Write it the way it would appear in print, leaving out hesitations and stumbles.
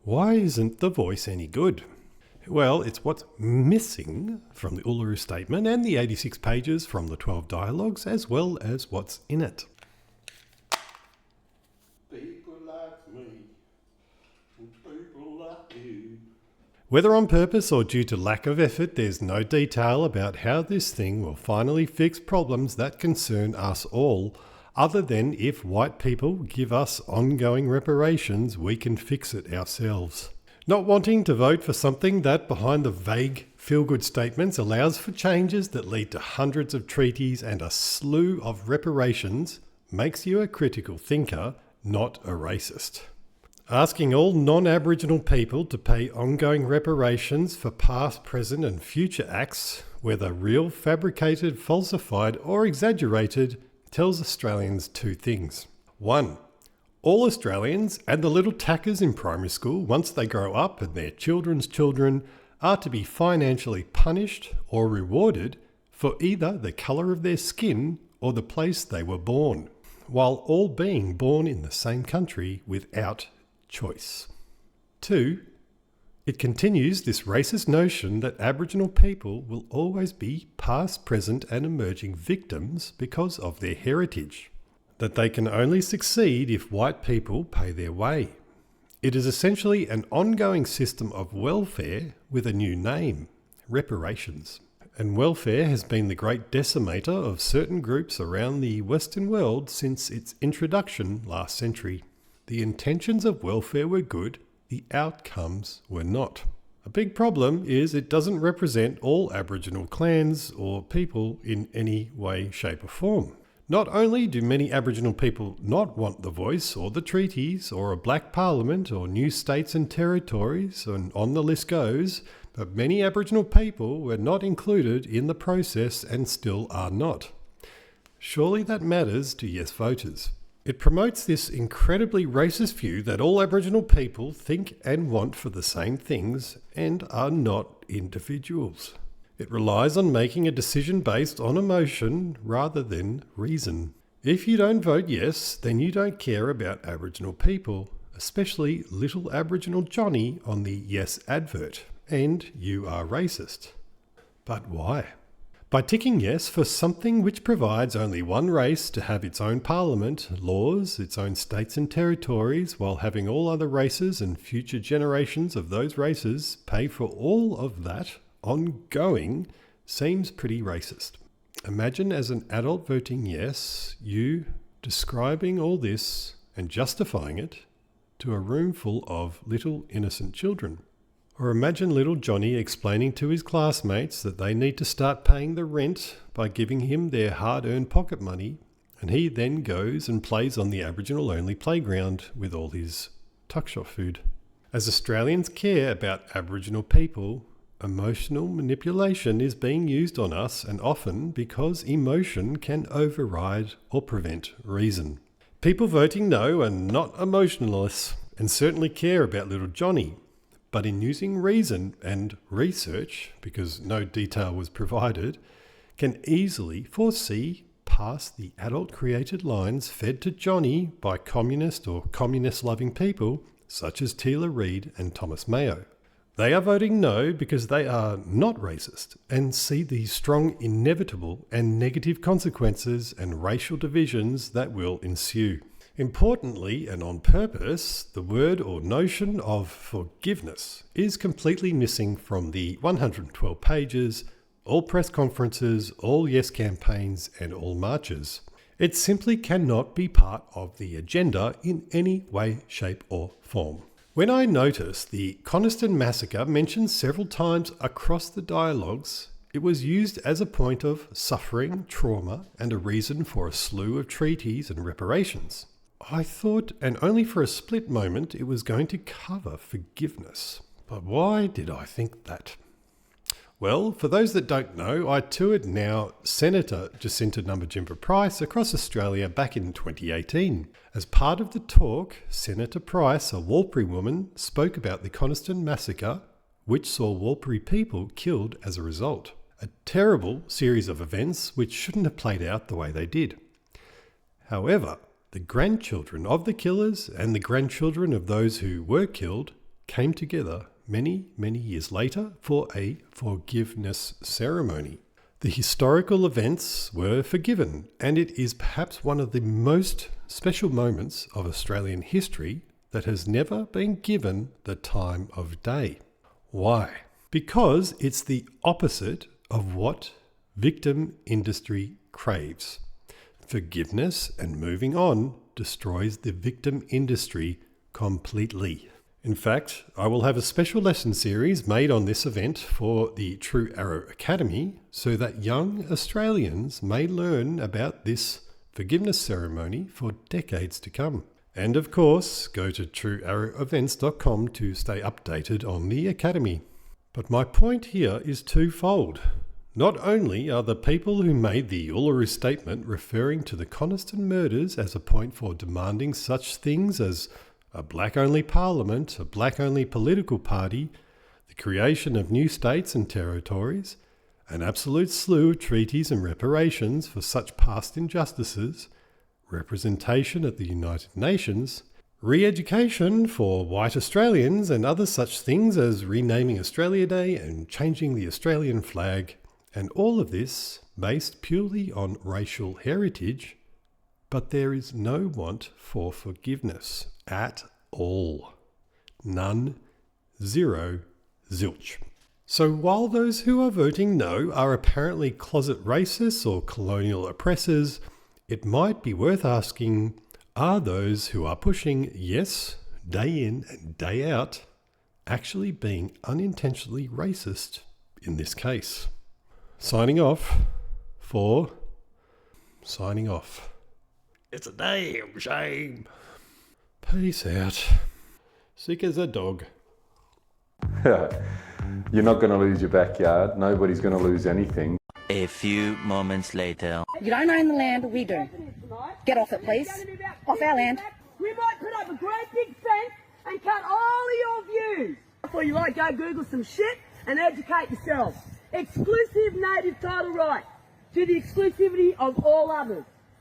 Why isn't the voice any good? Well, it's what's missing from the Uluru Statement and the 86 pages from the 12 dialogues, as well as what's in it. People like me, and people like you. Whether on purpose or due to lack of effort, there's no detail about how this thing will finally fix problems that concern us all, other than if white people give us ongoing reparations, we can fix it ourselves. Not wanting to vote for something that, behind the vague feel-good statements, allows for changes that lead to hundreds of treaties and a slew of reparations makes you a critical thinker, not a racist. Asking all non-Aboriginal people to pay ongoing reparations for past, present and future acts, whether real, fabricated, falsified or exaggerated, tells Australians two things. 1. All Australians and the little tackers in primary school, once they grow up and their children's children, are to be financially punished or rewarded for either the colour of their skin or the place they were born, while all being born in the same country without choice. 2. It continues this racist notion that Aboriginal people will always be past, present and emerging victims because of their heritage, that they can only succeed if white people pay their way. It is essentially an ongoing system of welfare with a new name, reparations. And welfare has been the great decimator of certain groups around the Western world since its introduction last century. The intentions of welfare were good, the outcomes were not. A big problem is it doesn't represent all Aboriginal clans or people in any way, shape or form. Not only do many Aboriginal people not want the voice or the treaties or a black parliament or new states and territories, and on the list goes, but many Aboriginal people were not included in the process and still are not. Surely that matters to yes voters. It promotes this incredibly racist view that all Aboriginal people think and want for the same things and are not individuals. It relies on making a decision based on emotion rather than reason. If you don't vote yes, then you don't care about Aboriginal people, especially little Aboriginal Johnny on the yes advert, and you are racist. But why? By ticking yes for something which provides only one race to have its own parliament, laws, its own states and territories, while having all other races and future generations of those races pay for all of that ongoing, seems pretty racist. Imagine as an adult voting yes, you describing all this and justifying it to a room full of little innocent children. Or imagine little Johnny explaining to his classmates that they need to start paying the rent by giving him their hard-earned pocket money, and he then goes and plays on the Aboriginal-only playground with all his tuck-shop food. As Australians care about Aboriginal people, emotional manipulation is being used on us, and often because emotion can override or prevent reason. People voting no are not emotionless and certainly care about little Johnny. But in using reason and research, because no detail was provided, can easily foresee past the adult-created lines fed to Johnny by communist or communist-loving people such as Teela Reid and Thomas Mayo. They are voting no because they are not racist and see the strong inevitable and negative consequences and racial divisions that will ensue. Importantly, and on purpose, the word or notion of forgiveness is completely missing from the 112 pages, all press conferences, all yes campaigns and all marches. It simply cannot be part of the agenda in any way, shape or form. When I noticed the Coniston massacre mentioned several times across the dialogues, it was used as a point of suffering, trauma and a reason for a slew of treaties and reparations. I thought, and only for a split moment, it was going to cover forgiveness. But why did I think that? Well, for those that don't know, I toured now Senator Jacinta Nampijinpa-Price across Australia back in 2018. As part of the talk, Senator Price, a Warlpiri woman, spoke about the Coniston massacre, which saw Warlpiri people killed as a result. A terrible series of events which shouldn't have played out the way they did. However, the grandchildren of the killers and the grandchildren of those who were killed came together many, many years later for a forgiveness ceremony. The historical events were forgiven, and it is perhaps one of the most special moments of Australian history that has never been given the time of day. Why? Because it's the opposite of what victim industry craves. Forgiveness and moving on destroys the victim industry completely. In fact, I will have a special lesson series made on this event for the True Arrow Academy so that young Australians may learn about this forgiveness ceremony for decades to come. And of course, go to truearrowevents.com to stay updated on the Academy. But my point here is twofold. Not only are the people who made the Uluru Statement referring to the Coniston murders as a point for demanding such things as a black-only parliament, a black-only political party, the creation of new states and territories, an absolute slew of treaties and reparations for such past injustices, representation at the United Nations, re-education for white Australians and other such things as renaming Australia Day and changing the Australian flag, and all of this based purely on racial heritage, but there is no want for forgiveness at all. None, zero, zilch. So while those who are voting no are apparently closet racists or colonial oppressors, it might be worth asking, are those who are pushing yes, day in and day out, actually being unintentionally racist in this case? Signing off. It's a damn shame. Peace out. Sick as a dog. You're not going to lose your backyard. Nobody's going to lose anything. A few moments later. You don't own the land, we do. Get off it, please. Off our land. We might put up a great big fence and cut all of your views. Before you like, go Google some shit and educate yourself. Exclusive native title right to the exclusivity of all others.